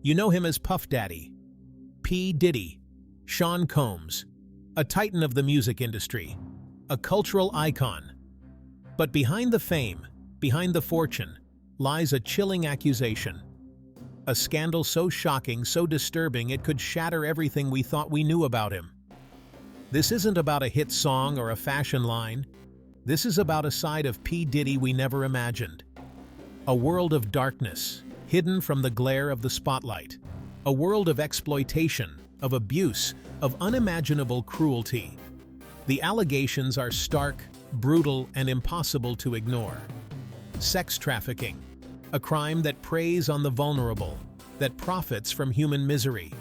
You know him as Puff Daddy, P. Diddy, Sean Combs, a titan of the music industry, a cultural icon. But behind the fame, behind the fortune, lies a chilling accusation. A scandal so shocking, so disturbing it could shatter everything we thought we knew about him. This isn't about a hit song or a fashion line. This is about a side of P. Diddy we never imagined. A world of darkness, hidden from the glare of the spotlight. A world of exploitation, of abuse, of unimaginable cruelty. The allegations are stark, brutal, and impossible to ignore. Sex trafficking, a crime that preys on the vulnerable, that profits from human misery.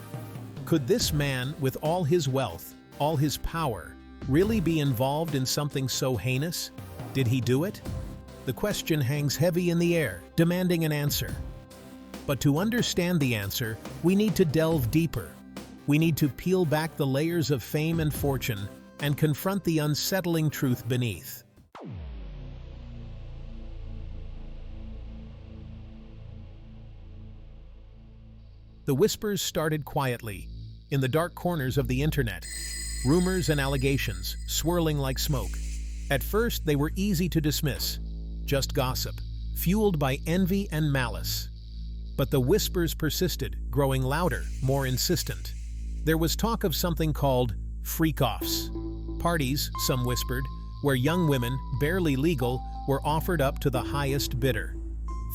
Could this man, with all his wealth, all his power, really be involved in something so heinous? Did he do it? The question hangs heavy in the air, demanding an answer. But to understand the answer, we need to delve deeper. We need to peel back the layers of fame and fortune and confront the unsettling truth beneath. The whispers started quietly, in the dark corners of the internet. Rumors and allegations, swirling like smoke. At first, they were easy to dismiss. Just gossip, fueled by envy and malice. But the whispers persisted, growing louder, more insistent. There was talk of something called freak-offs. Parties, some whispered, where young women, barely legal, were offered up to the highest bidder.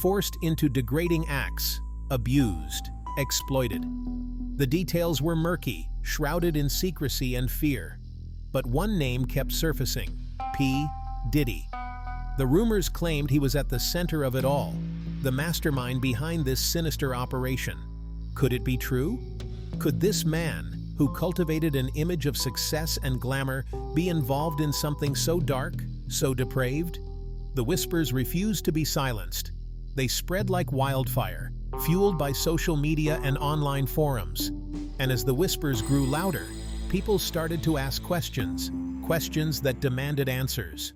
Forced into degrading acts, abused, exploited. The details were murky, shrouded in secrecy and fear. But one name kept surfacing: P. Diddy. The rumors claimed he was at the center of it all, the mastermind behind this sinister operation. Could it be true? Could this man, who cultivated an image of success and glamour, be involved in something so dark, so depraved? The whispers refused to be silenced. They spread like wildfire, fueled by social media and online forums. And as the whispers grew louder, people started to ask questions, questions that demanded answers.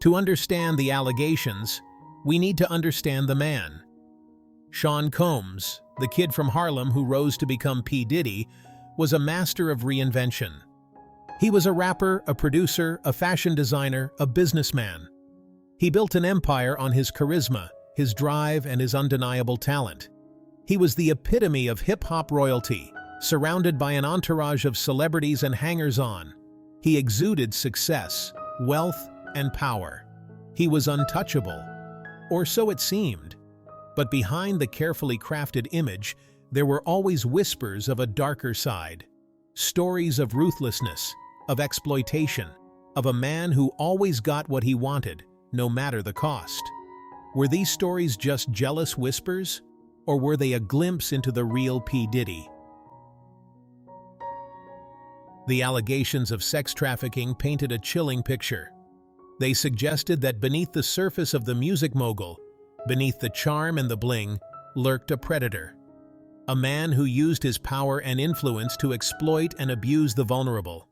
To understand the allegations, we need to understand the man. Sean Combs, the kid from Harlem who rose to become P. Diddy, was a master of reinvention. He was a rapper, a producer, a fashion designer, a businessman. He built an empire on his charisma, his drive, and his undeniable talent. He was the epitome of hip-hop royalty, surrounded by an entourage of celebrities and hangers-on. He exuded success, wealth, and power. He was untouchable, or so it seemed. But behind the carefully crafted image, there were always whispers of a darker side. Stories of ruthlessness, of exploitation, of a man who always got what he wanted, no matter the cost. Were these stories just jealous whispers, or were they a glimpse into the real P. Diddy? The allegations of sex trafficking painted a chilling picture. They suggested that beneath the surface of the music mogul, beneath the charm and the bling, lurked a predator. A man who used his power and influence to exploit and abuse the vulnerable.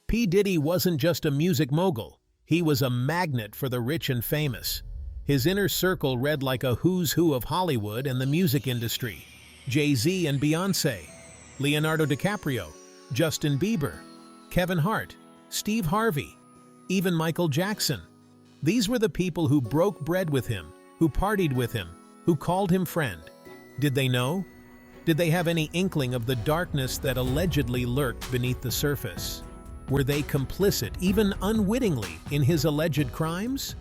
P. Diddy wasn't just a music mogul, he was a magnet for the rich and famous. His inner circle read like a who's who of Hollywood and the music industry. Jay-Z and Beyoncé, Leonardo DiCaprio, Justin Bieber, Kevin Hart, Steve Harvey, even Michael Jackson. These were the people who broke bread with him, who partied with him, who called him friend. Did they know? Did they have any inkling of the darkness that allegedly lurked beneath the surface? Were they complicit, even unwittingly, in his alleged crimes?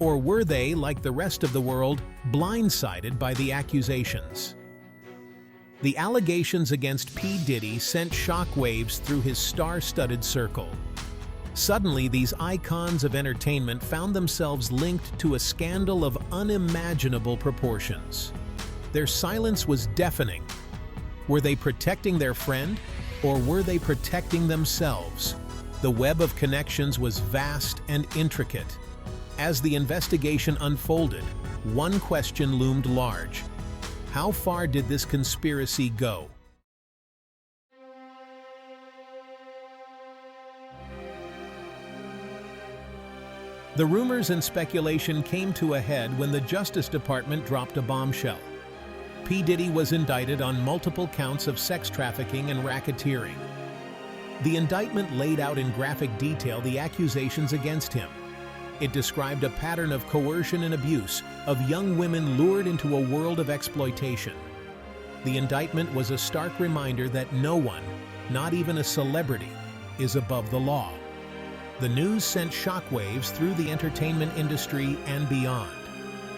Or were they, like the rest of the world, blindsided by the accusations? The allegations against P. Diddy sent shockwaves through his star-studded circle. Suddenly, these icons of entertainment found themselves linked to a scandal of unimaginable proportions. Their silence was deafening. Were they protecting their friend, or were they protecting themselves? The web of connections was vast and intricate. As the investigation unfolded, one question loomed large. How far did this conspiracy go? The rumors and speculation came to a head when the Justice Department dropped a bombshell. P. Diddy was indicted on multiple counts of sex trafficking and racketeering. The indictment laid out in graphic detail the accusations against him. It described a pattern of coercion and abuse of young women lured into a world of exploitation. The indictment was a stark reminder that no one, not even a celebrity, is above the law. The news sent shockwaves through the entertainment industry and beyond.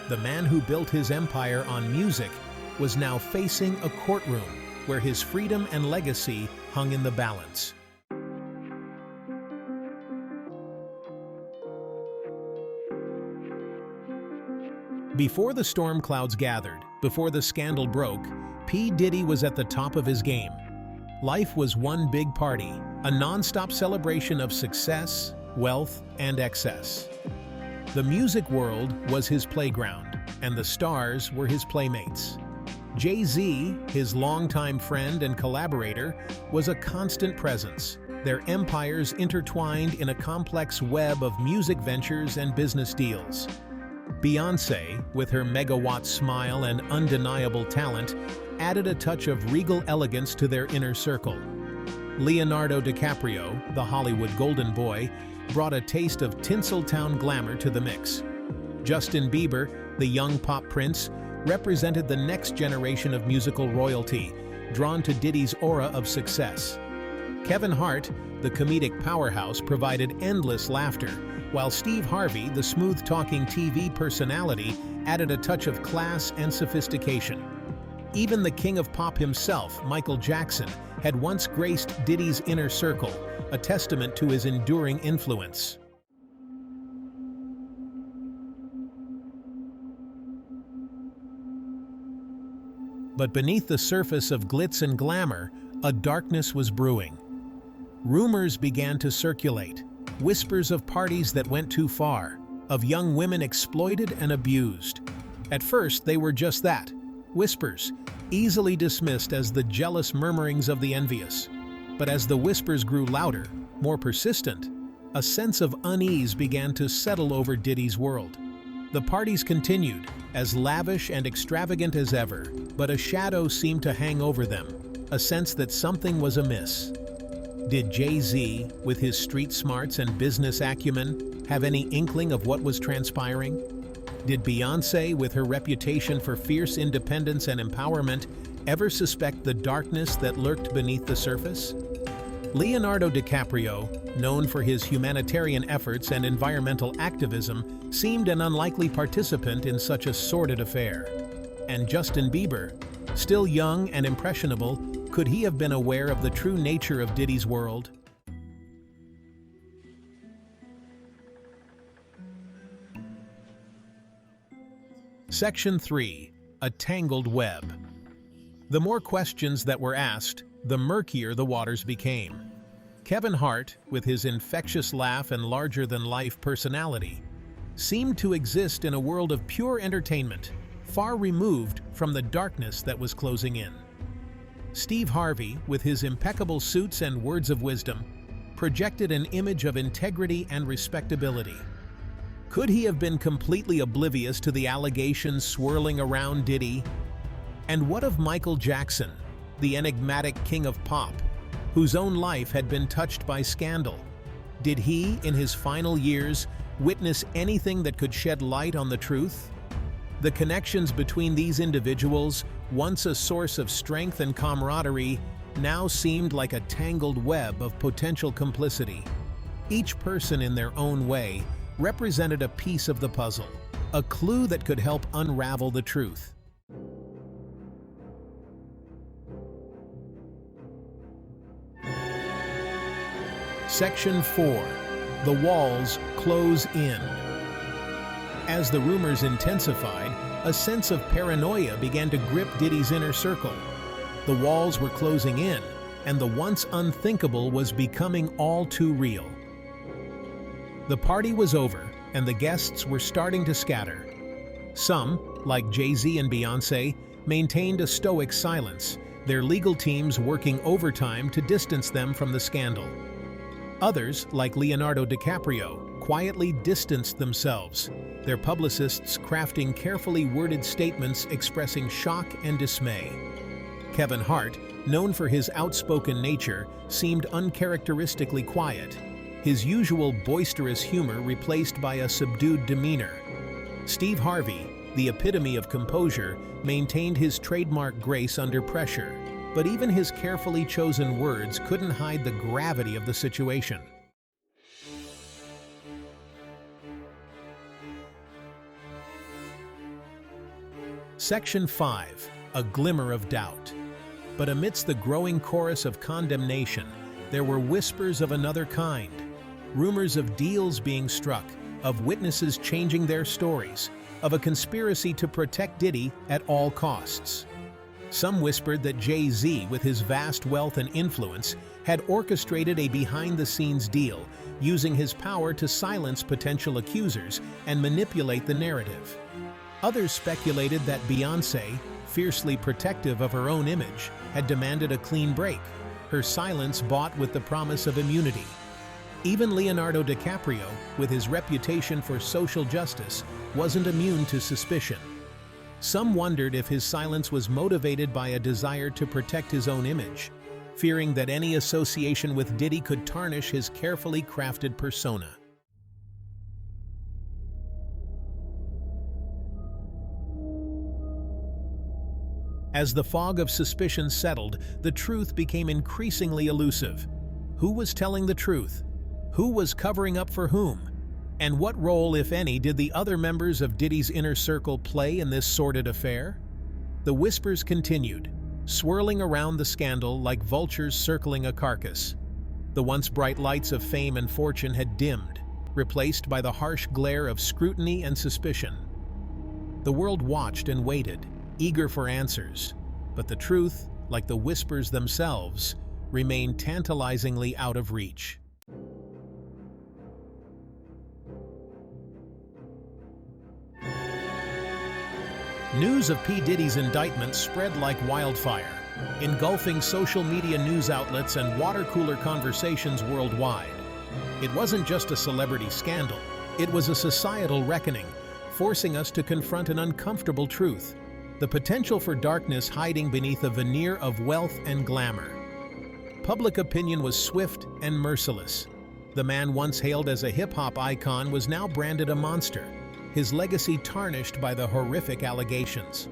The man who built his empire on music was now facing a courtroom where his freedom and legacy hung in the balance. Before the storm clouds gathered, before the scandal broke, P. Diddy was at the top of his game. Life was one big party, a non-stop celebration of success, wealth, and excess. The music world was his playground, and the stars were his playmates. Jay-Z, his longtime friend and collaborator, was a constant presence, their empires intertwined in a complex web of music ventures and business deals. Beyoncé, with her megawatt smile and undeniable talent, added a touch of regal elegance to their inner circle. Leonardo DiCaprio, the Hollywood golden boy, brought a taste of Tinseltown glamour to the mix. Justin Bieber, the young pop prince, represented the next generation of musical royalty, drawn to Diddy's aura of success. Kevin Hart, the comedic powerhouse, provided endless laughter, while Steve Harvey, the smooth-talking TV personality, added a touch of class and sophistication. Even the king of pop himself, Michael Jackson, had once graced Diddy's inner circle, a testament to his enduring influence. But beneath the surface of glitz and glamour, a darkness was brewing. Rumors began to circulate, whispers of parties that went too far, of young women exploited and abused. At first, they were just that, whispers, easily dismissed as the jealous murmurings of the envious. But as the whispers grew louder, more persistent, a sense of unease began to settle over Diddy's world. The parties continued, as lavish and extravagant as ever, but a shadow seemed to hang over them, a sense that something was amiss. Did Jay-Z, with his street smarts and business acumen, have any inkling of what was transpiring? Did Beyoncé, with her reputation for fierce independence and empowerment, ever suspect the darkness that lurked beneath the surface? Leonardo DiCaprio, known for his humanitarian efforts and environmental activism, seemed an unlikely participant in such a sordid affair. And Justin Bieber, still young and impressionable, could he have been aware of the true nature of Diddy's world? Section 3. A Tangled Web. The more questions that were asked, the murkier the waters became. Kevin Hart, with his infectious laugh and larger-than-life personality, seemed to exist in a world of pure entertainment, far removed from the darkness that was closing in. Steve Harvey, with his impeccable suits and words of wisdom, projected an image of integrity and respectability. Could he have been completely oblivious to the allegations swirling around Diddy? And what of Michael Jackson, the enigmatic king of pop, whose own life had been touched by scandal? Did he, in his final years, witness anything that could shed light on the truth? The connections between these individuals, once a source of strength and camaraderie, now seemed like a tangled web of potential complicity. Each person in their own way represented a piece of the puzzle, a clue that could help unravel the truth. Section 4. The walls close in. As the rumors intensified, a sense of paranoia began to grip Diddy's inner circle. The walls were closing in, and the once unthinkable was becoming all too real. The party was over, and the guests were starting to scatter. Some, like Jay-Z and Beyoncé, maintained a stoic silence, their legal teams working overtime to distance them from the scandal. Others, like Leonardo DiCaprio, quietly distanced themselves, their publicists crafting carefully worded statements expressing shock and dismay. Kevin Hart, known for his outspoken nature, seemed uncharacteristically quiet, his usual boisterous humor replaced by a subdued demeanor. Steve Harvey, the epitome of composure, maintained his trademark grace under pressure, but even his carefully chosen words couldn't hide the gravity of the situation. Section 5. A glimmer of doubt. But amidst the growing chorus of condemnation, there were whispers of another kind. Rumors of deals being struck, of witnesses changing their stories, of a conspiracy to protect Diddy at all costs. Some whispered that Jay-Z, with his vast wealth and influence, had orchestrated a behind-the-scenes deal, using his power to silence potential accusers and manipulate the narrative. Others speculated that Beyoncé, fiercely protective of her own image, had demanded a clean break, her silence bought with the promise of immunity. Even Leonardo DiCaprio, with his reputation for social justice, wasn't immune to suspicion. Some wondered if his silence was motivated by a desire to protect his own image, fearing that any association with Diddy could tarnish his carefully crafted persona. As the fog of suspicion settled, the truth became increasingly elusive. Who was telling the truth? Who was covering up for whom? And what role, if any, did the other members of Diddy's inner circle play in this sordid affair? The whispers continued, swirling around the scandal like vultures circling a carcass. The once bright lights of fame and fortune had dimmed, replaced by the harsh glare of scrutiny and suspicion. The world watched and waited, eager for answers, but the truth, like the whispers themselves, remained tantalizingly out of reach. News of P. Diddy's indictment spread like wildfire, engulfing social media news outlets and water cooler conversations worldwide. It wasn't just a celebrity scandal, it was a societal reckoning, forcing us to confront an uncomfortable truth: the potential for darkness hiding beneath a veneer of wealth and glamour. Public opinion was swift and merciless. The man once hailed as a hip-hop icon was now branded a monster, his legacy tarnished by the horrific allegations.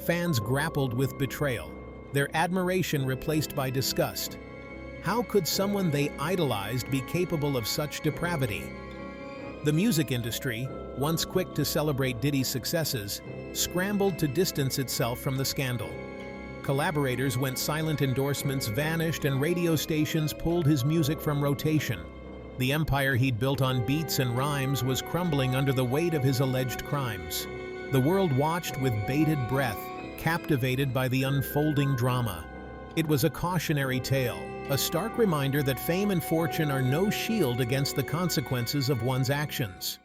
Fans grappled with betrayal, their admiration replaced by disgust. How could someone they idolized be capable of such depravity? The music industry, once quick to celebrate Diddy's successes, scrambled to distance itself from the scandal. Collaborators went silent, endorsements vanished, and radio stations pulled his music from rotation. The empire he'd built on beats and rhymes was crumbling under the weight of his alleged crimes. The world watched with bated breath, captivated by the unfolding drama. It was a cautionary tale, a stark reminder that fame and fortune are no shield against the consequences of one's actions.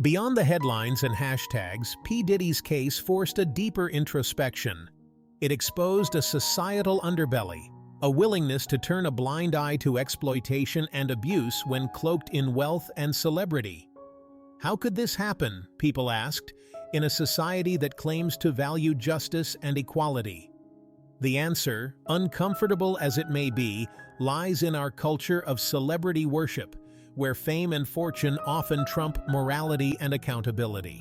Beyond the headlines and hashtags, P. Diddy's case forced a deeper introspection. It exposed a societal underbelly, a willingness to turn a blind eye to exploitation and abuse when cloaked in wealth and celebrity. How could this happen, people asked, in a society that claims to value justice and equality? The answer, uncomfortable as it may be, lies in our culture of celebrity worship, where fame and fortune often trump morality and accountability.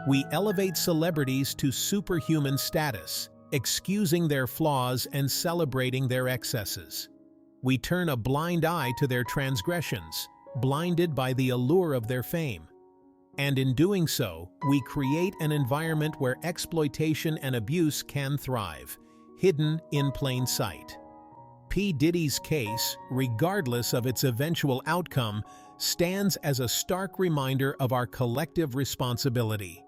We elevate celebrities to superhuman status, excusing their flaws and celebrating their excesses. We turn a blind eye to their transgressions, blinded by the allure of their fame. And in doing so, we create an environment where exploitation and abuse can thrive, hidden in plain sight. P. Diddy's case, regardless of its eventual outcome, stands as a stark reminder of our collective responsibility.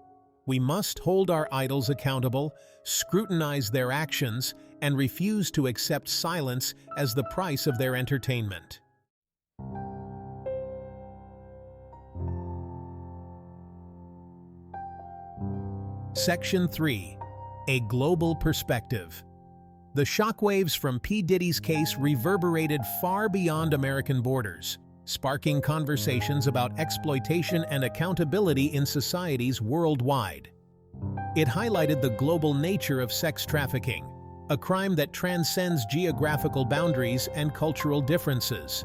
We must hold our idols accountable, scrutinize their actions, and refuse to accept silence as the price of their entertainment. Section 3. A global perspective. The shockwaves from P. Diddy's case reverberated far beyond American borders, sparking conversations about exploitation and accountability in societies worldwide. It highlighted the global nature of sex trafficking, a crime that transcends geographical boundaries and cultural differences.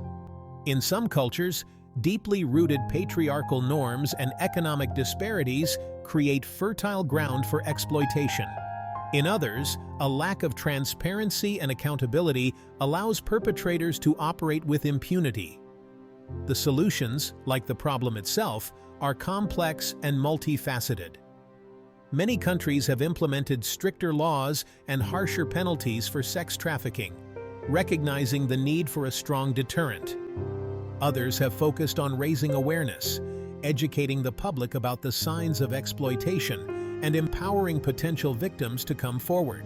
In some cultures, deeply rooted patriarchal norms and economic disparities create fertile ground for exploitation. In others, a lack of transparency and accountability allows perpetrators to operate with impunity. The solutions, like the problem itself, are complex and multifaceted. Many countries have implemented stricter laws and harsher penalties for sex trafficking, recognizing the need for a strong deterrent. Others have focused on raising awareness, educating the public about the signs of exploitation, and empowering potential victims to come forward.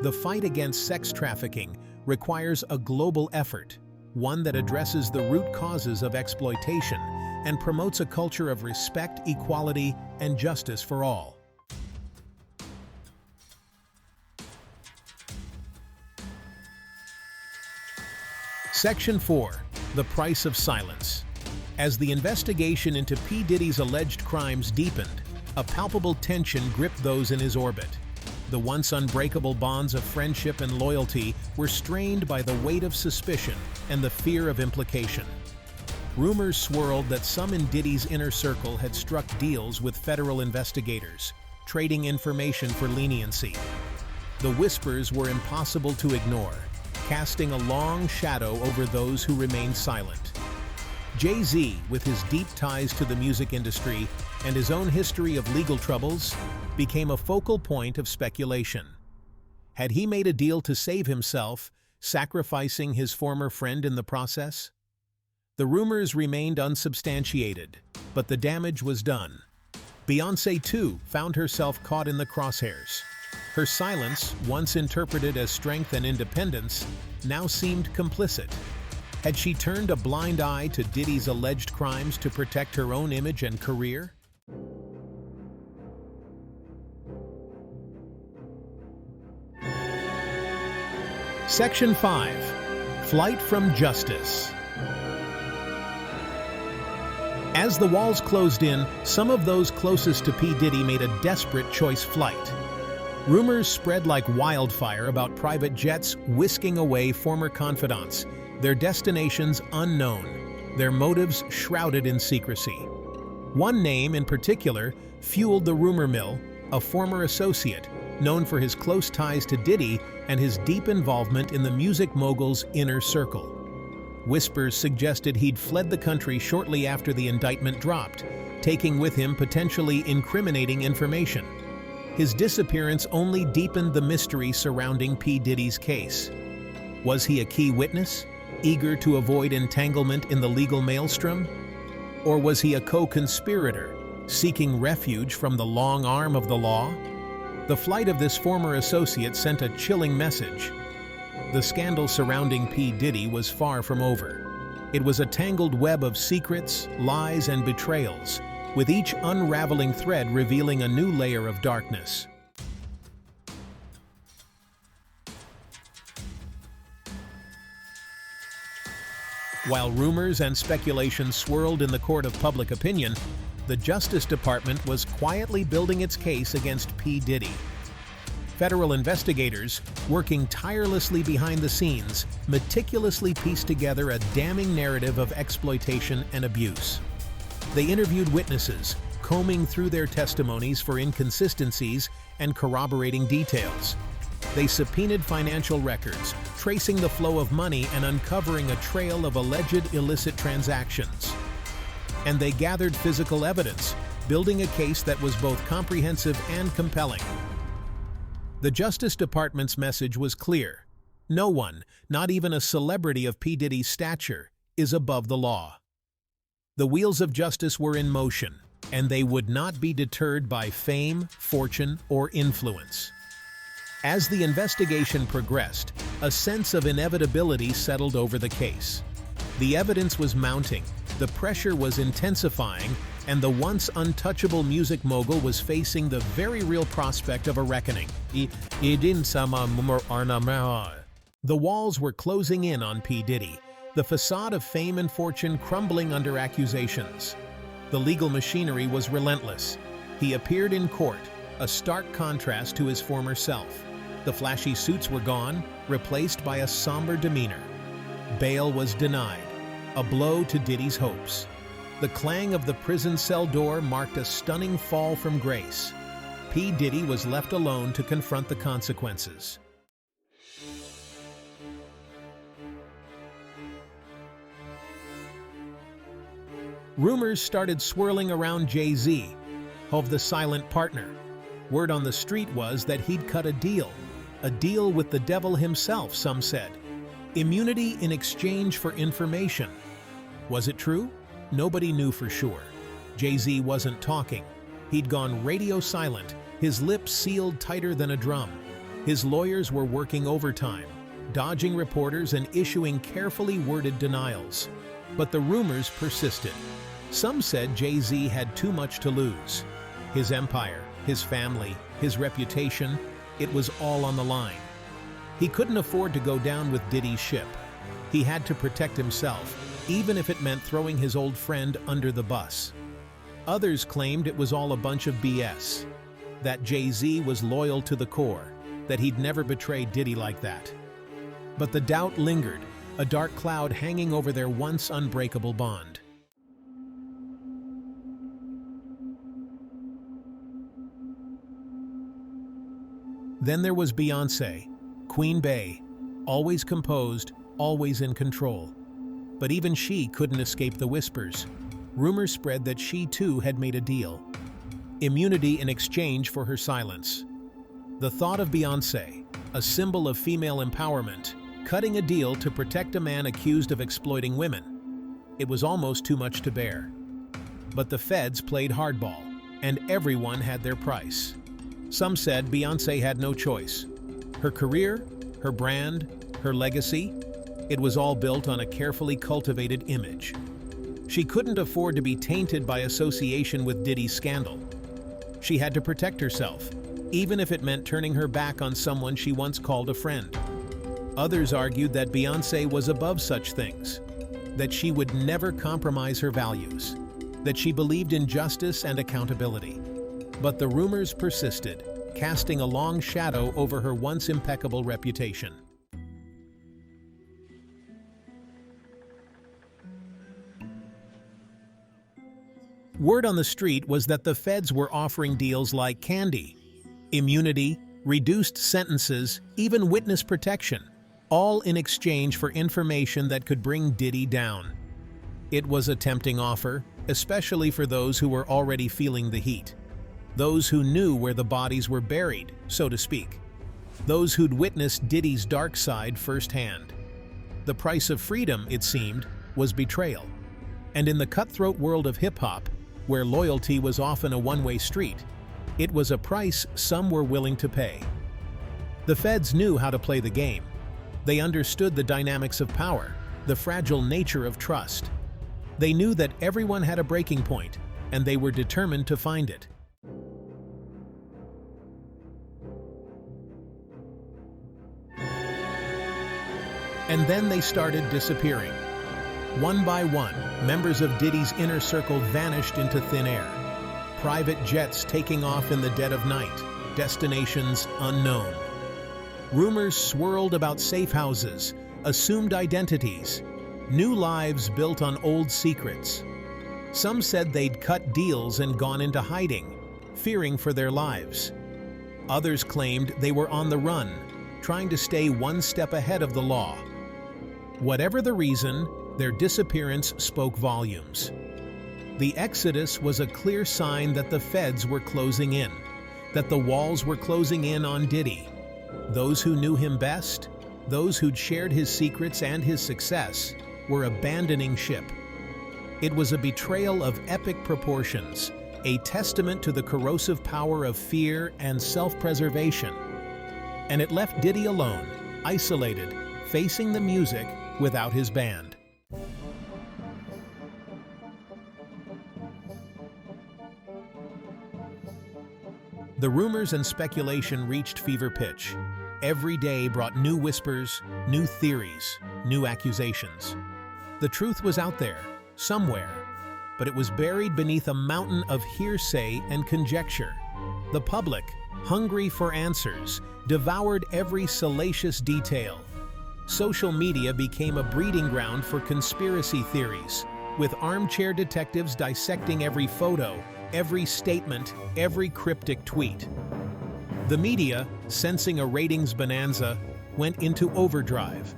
The fight against sex trafficking requires a global effort, one that addresses the root causes of exploitation and promotes a culture of respect, equality, and justice for all. Section 4. The Price of Silence. As the investigation into P. Diddy's alleged crimes deepened, a palpable tension gripped those in his orbit. The once unbreakable bonds of friendship and loyalty were strained by the weight of suspicion and the fear of implication. Rumors swirled that some in Diddy's inner circle had struck deals with federal investigators, trading information for leniency. The whispers were impossible to ignore, casting a long shadow over those who remained silent. Jay-Z, with his deep ties to the music industry and his own history of legal troubles, became a focal point of speculation. Had he made a deal to save himself, sacrificing his former friend in the process? The rumors remained unsubstantiated, but the damage was done. Beyoncé, too, found herself caught in the crosshairs. Her silence, once interpreted as strength and independence, now seemed complicit. Had she turned a blind eye to Diddy's alleged crimes to protect her own image and career? Section 5. Flight from Justice. As the walls closed in, some of those closest to P. Diddy made a desperate choice flight. Rumors spread like wildfire about private jets whisking away former confidants, their destinations unknown, their motives shrouded in secrecy. One name in particular fueled the rumor mill, a former associate, known for his close ties to Diddy and his deep involvement in the music mogul's inner circle. Whispers suggested he'd fled the country shortly after the indictment dropped, taking with him potentially incriminating information. His disappearance only deepened the mystery surrounding P. Diddy's case. Was he a key witness, eager to avoid entanglement in the legal maelstrom? Or was he a co-conspirator, seeking refuge from the long arm of the law? The flight of this former associate sent a chilling message. The scandal surrounding P. Diddy was far from over. It was a tangled web of secrets, lies, and betrayals, with each unraveling thread revealing a new layer of darkness. While rumors and speculation swirled in the court of public opinion, the Justice Department was quietly building its case against P. Diddy. Federal investigators, working tirelessly behind the scenes, meticulously pieced together a damning narrative of exploitation and abuse. They interviewed witnesses, combing through their testimonies for inconsistencies and corroborating details. They subpoenaed financial records, tracing the flow of money and uncovering a trail of alleged illicit transactions. And they gathered physical evidence, building a case that was both comprehensive and compelling. The Justice Department's message was clear. No one, not even a celebrity of P. Diddy's stature, is above the law. The wheels of justice were in motion, and they would not be deterred by fame, fortune, or influence. As the investigation progressed, a sense of inevitability settled over the case. The evidence was mounting, the pressure was intensifying, and the once untouchable music mogul was facing the very real prospect of a reckoning. The walls were closing in on P. Diddy, the facade of fame and fortune crumbling under accusations. The legal machinery was relentless. He appeared in court, a stark contrast to his former self. The flashy suits were gone, replaced by a somber demeanor. Bail was denied, a blow to Diddy's hopes. The clang of the prison cell door marked a stunning fall from grace. P. Diddy was left alone to confront the consequences. Rumors started swirling around Jay-Z, of the silent partner. Word on the street was that he'd cut a deal with the devil himself, some said. Immunity in exchange for information. Was it true? Nobody knew for sure. Jay-Z wasn't talking. He'd gone radio silent, his lips sealed tighter than a drum. His lawyers were working overtime, dodging reporters and issuing carefully worded denials. But the rumors persisted. Some said Jay-Z had too much to lose. His empire, his family, his reputation, it was all on the line. He couldn't afford to go down with Diddy's ship. He had to protect himself, even if it meant throwing his old friend under the bus. Others claimed it was all a bunch of BS, that Jay-Z was loyal to the core, that he'd never betray Diddy like that. But the doubt lingered, a dark cloud hanging over their once unbreakable bond. Then there was Beyoncé, Queen Bey, always composed, always in control. But even she couldn't escape the whispers. Rumors spread that she too had made a deal. Immunity in exchange for her silence. The thought of Beyoncé, a symbol of female empowerment, cutting a deal to protect a man accused of exploiting women. It was almost too much to bear. But the feds played hardball, and everyone had their price. Some said Beyoncé had no choice. Her career, her brand, her legacy, it was all built on a carefully cultivated image. She couldn't afford to be tainted by association with Diddy's scandal. She had to protect herself, even if it meant turning her back on someone she once called a friend. Others argued that Beyoncé was above such things, that she would never compromise her values, that she believed in justice and accountability. But the rumors persisted, casting a long shadow over her once impeccable reputation. Word on the street was that the feds were offering deals like candy, immunity, reduced sentences, even witness protection, all in exchange for information that could bring Diddy down. It was a tempting offer, especially for those who were already feeling the heat. Those who knew where the bodies were buried, so to speak. Those who'd witnessed Diddy's dark side firsthand. The price of freedom, it seemed, was betrayal. And in the cutthroat world of hip-hop, where loyalty was often a one-way street, it was a price some were willing to pay. The feds knew how to play the game. They understood the dynamics of power, the fragile nature of trust. They knew that everyone had a breaking point, and they were determined to find it. And then they started disappearing. One by one, members of Diddy's inner circle vanished into thin air. Private jets taking off in the dead of night, destinations unknown. Rumors swirled about safe houses, assumed identities, new lives built on old secrets. Some said they'd cut deals and gone into hiding, fearing for their lives. Others claimed they were on the run, trying to stay one step ahead of the law. Whatever the reason, their disappearance spoke volumes. The exodus was a clear sign that the feds were closing in, that the walls were closing in on Diddy. Those who knew him best, those who'd shared his secrets and his success, were abandoning ship. It was a betrayal of epic proportions, a testament to the corrosive power of fear and self-preservation. And it left Diddy alone, isolated, facing the music without his band. The rumors and speculation reached fever pitch. Every day brought new whispers, new theories, new accusations. The truth was out there, somewhere, but it was buried beneath a mountain of hearsay and conjecture. The public, hungry for answers, devoured every salacious detail. Social media became a breeding ground for conspiracy theories, with armchair detectives dissecting every photo, every statement, every cryptic tweet. The media, sensing a ratings bonanza, went into overdrive.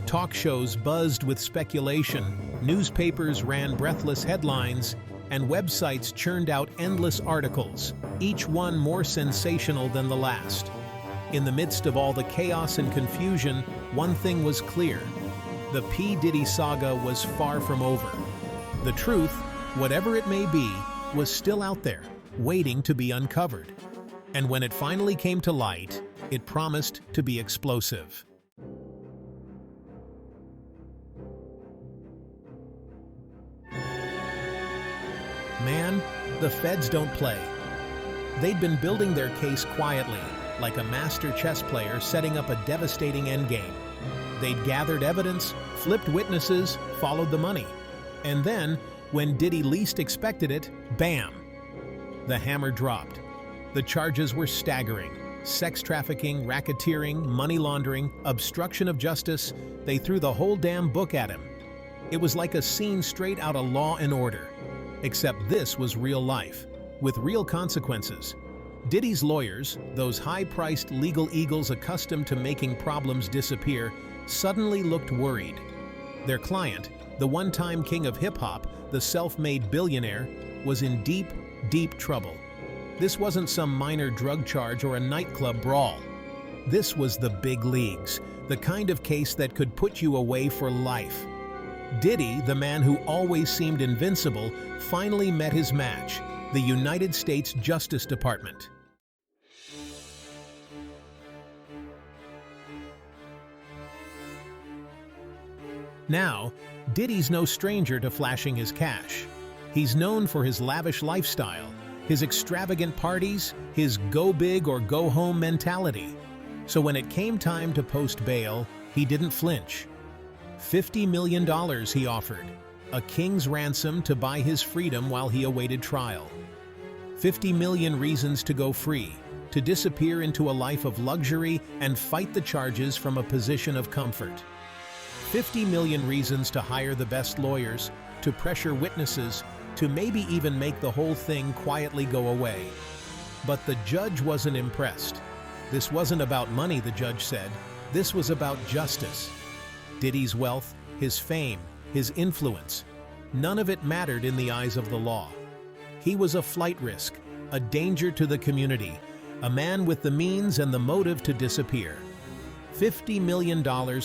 Talk shows buzzed with speculation, newspapers ran breathless headlines, and websites churned out endless articles, each one more sensational than the last. In the midst of all the chaos and confusion, one thing was clear. The P. Diddy saga was far from over. The truth, whatever it may be, was still out there, waiting to be uncovered. And when it finally came to light, it promised to be explosive. Man, the feds don't play. They'd been building their case quietly, like a master chess player setting up a devastating endgame. They'd gathered evidence, flipped witnesses, followed the money. And then, when Diddy least expected it, bam! The hammer dropped. The charges were staggering. Sex trafficking, racketeering, money laundering, obstruction of justice. They threw the whole damn book at him. It was like a scene straight out of Law and Order. Except this was real life, with real consequences. Diddy's lawyers, those high-priced legal eagles accustomed to making problems disappear, suddenly looked worried. Their client, the one-time king of hip-hop, the self-made billionaire, was in deep, deep trouble. This wasn't some minor drug charge or a nightclub brawl. This was the big leagues, the kind of case that could put you away for life. Diddy, the man who always seemed invincible, finally met his match, the United States Justice Department. Now, Diddy's no stranger to flashing his cash. He's known for his lavish lifestyle, his extravagant parties, his go big or go home mentality. So when it came time to post bail, he didn't flinch. $50 million he offered, a king's ransom to buy his freedom while he awaited trial. 50 million reasons to go free, to disappear into a life of luxury and fight the charges from a position of comfort. 50 million reasons to hire the best lawyers, to pressure witnesses, to maybe even make the whole thing quietly go away. But the judge wasn't impressed. This wasn't about money, the judge said. This was about justice. Diddy's wealth, his fame, his influence, none of it mattered in the eyes of the law. He was a flight risk, a danger to the community, a man with the means and the motive to disappear. $50 million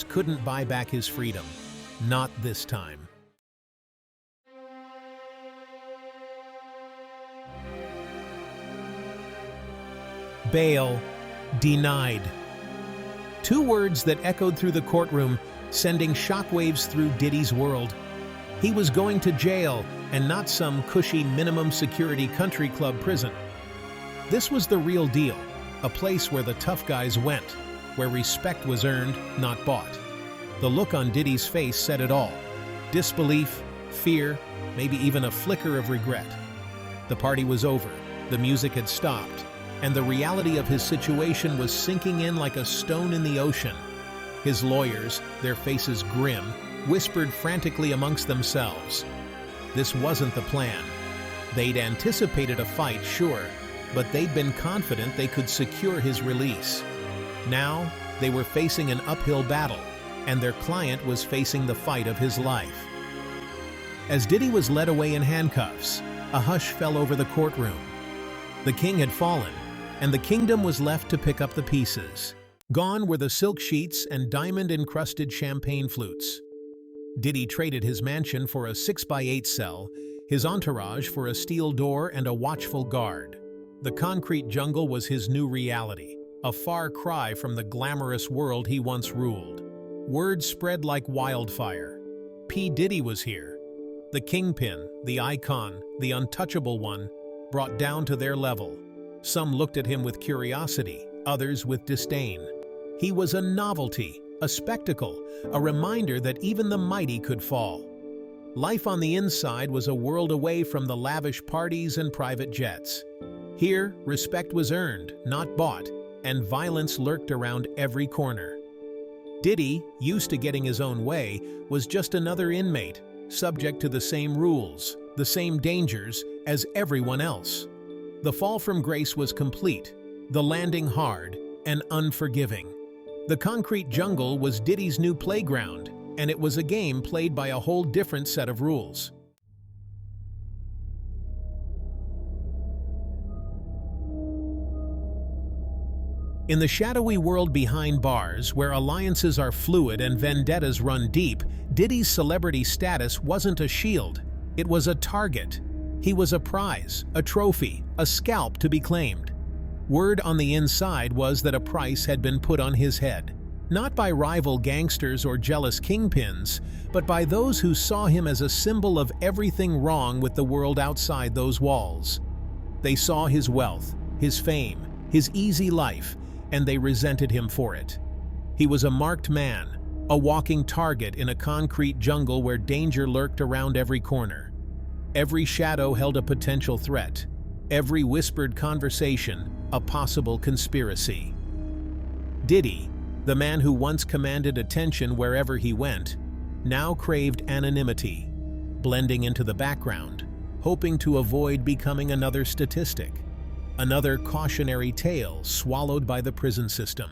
couldn't buy back his freedom. Not this time. Bail denied. Two words that echoed through the courtroom, sending shockwaves through Diddy's world. He was going to jail, and not some cushy minimum security country club prison. This was the real deal, a place where the tough guys went, where respect was earned, not bought. The look on Diddy's face said it all. Disbelief, fear, maybe even a flicker of regret. The party was over, the music had stopped, and the reality of his situation was sinking in like a stone in the ocean. His lawyers, their faces grim, whispered frantically amongst themselves. This wasn't the plan. They'd anticipated a fight, sure, but they'd been confident they could secure his release. Now, they were facing an uphill battle, and their client was facing the fight of his life. As Diddy was led away in handcuffs, a hush fell over the courtroom. The king had fallen, and the kingdom was left to pick up the pieces. Gone were the silk sheets and diamond-encrusted champagne flutes. Diddy traded his mansion for a 6x8 cell, his entourage for a steel door and a watchful guard. The concrete jungle was his new reality, a far cry from the glamorous world he once ruled. Word spread like wildfire. P. Diddy was here. The kingpin, the icon, the untouchable one, brought down to their level. Some looked at him with curiosity, others with disdain. He was a novelty, a spectacle, a reminder that even the mighty could fall. Life on the inside was a world away from the lavish parties and private jets. Here, respect was earned, not bought, and violence lurked around every corner. Diddy, used to getting his own way, was just another inmate, subject to the same rules, the same dangers as everyone else. The fall from grace was complete, the landing hard and unforgiving. The concrete jungle was Diddy's new playground, and it was a game played by a whole different set of rules. In the shadowy world behind bars, where alliances are fluid and vendettas run deep, Diddy's celebrity status wasn't a shield, it was a target. He was a prize, a trophy, a scalp to be claimed. Word on the inside was that a price had been put on his head, not by rival gangsters or jealous kingpins, but by those who saw him as a symbol of everything wrong with the world outside those walls. They saw his wealth, his fame, his easy life, and they resented him for it. He was a marked man, a walking target in a concrete jungle where danger lurked around every corner. Every shadow held a potential threat, every whispered conversation a possible conspiracy. Diddy, the man who once commanded attention wherever he went, now craved anonymity, blending into the background, hoping to avoid becoming another statistic. Another cautionary tale swallowed by the prison system.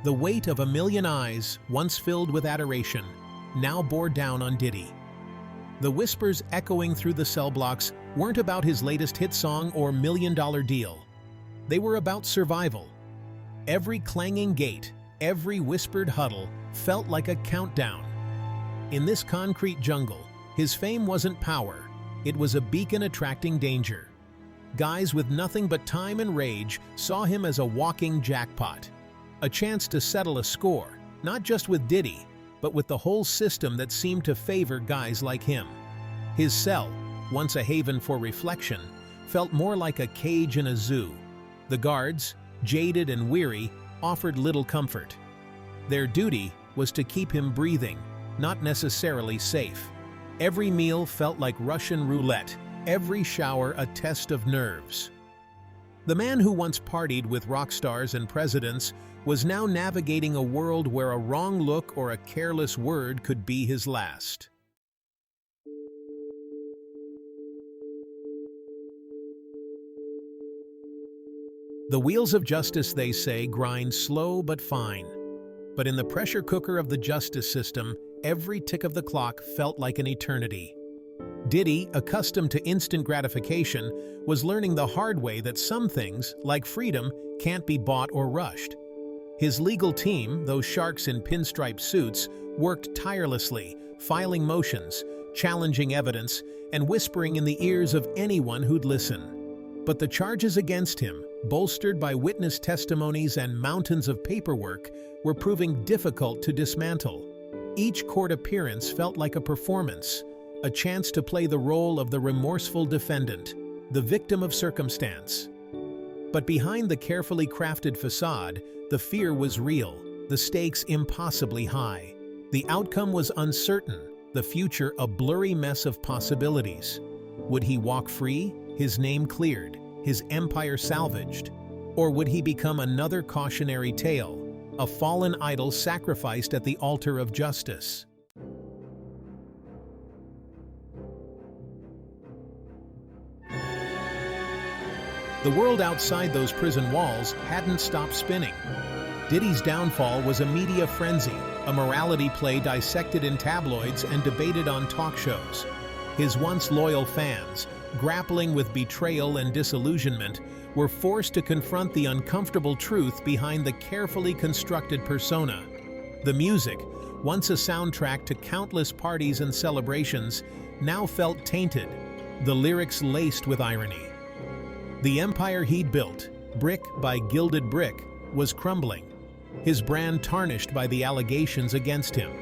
The weight of a million eyes, once filled with adoration, now bore down on Diddy. The whispers echoing through the cell blocks weren't about his latest hit song or million-dollar deal. They were about survival. Every clanging gate, every whispered huddle felt like a countdown. In this concrete jungle, his fame wasn't power, it was a beacon attracting danger. Guys with nothing but time and rage saw him as a walking jackpot, a chance to settle a score, not just with Diddy, but with the whole system that seemed to favor guys like him. His cell, once a haven for reflection, felt more like a cage in a zoo. The guards, jaded and weary, offered little comfort. Their duty was to keep him breathing, not necessarily safe. Every meal felt like Russian roulette, every shower a test of nerves. The man who once partied with rock stars and presidents was now navigating a world where a wrong look or a careless word could be his last. The wheels of justice, they say, grind slow but fine. But in the pressure cooker of the justice system, every tick of the clock felt like an eternity. Diddy, accustomed to instant gratification, was learning the hard way that some things, like freedom, can't be bought or rushed. His legal team, those sharks in pinstripe suits, worked tirelessly, filing motions, challenging evidence, and whispering in the ears of anyone who'd listen. But the charges against him, bolstered by witness testimonies and mountains of paperwork, were proving difficult to dismantle. Each court appearance felt like a performance, a chance to play the role of the remorseful defendant, the victim of circumstance. But behind the carefully crafted facade, the fear was real, the stakes impossibly high. The outcome was uncertain, the future a blurry mess of possibilities. Would he walk free, his name cleared, his empire salvaged? Or would he become another cautionary tale, a fallen idol sacrificed at the altar of justice? The world outside those prison walls hadn't stopped spinning. Diddy's downfall was a media frenzy, a morality play dissected in tabloids and debated on talk shows. His once loyal fans, grappling with betrayal and disillusionment, were forced to confront the uncomfortable truth behind the carefully constructed persona. The music, once a soundtrack to countless parties and celebrations, now felt tainted, the lyrics laced with irony. The empire he'd built, brick by gilded brick, was crumbling, his brand tarnished by the allegations against him.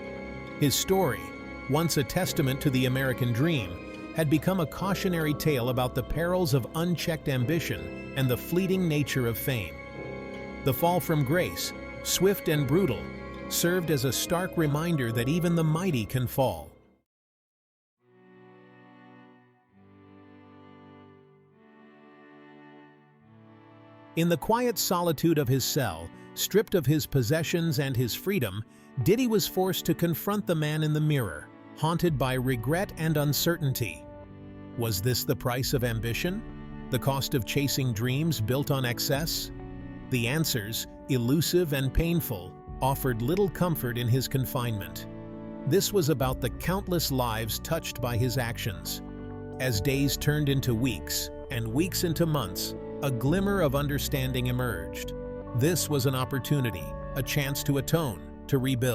His story, once a testament to the American dream, had become a cautionary tale about the perils of unchecked ambition and the fleeting nature of fame. The fall from grace, swift and brutal, served as a stark reminder that even the mighty can fall. In the quiet solitude of his cell, stripped of his possessions and his freedom, Diddy was forced to confront the man in the mirror, haunted by regret and uncertainty. Was this the price of ambition? The cost of chasing dreams built on excess? The answers, elusive and painful, offered little comfort in his confinement. This was about the countless lives touched by his actions. As days turned into weeks, and weeks into months, a glimmer of understanding emerged. This was an opportunity, a chance to atone, to rebuild.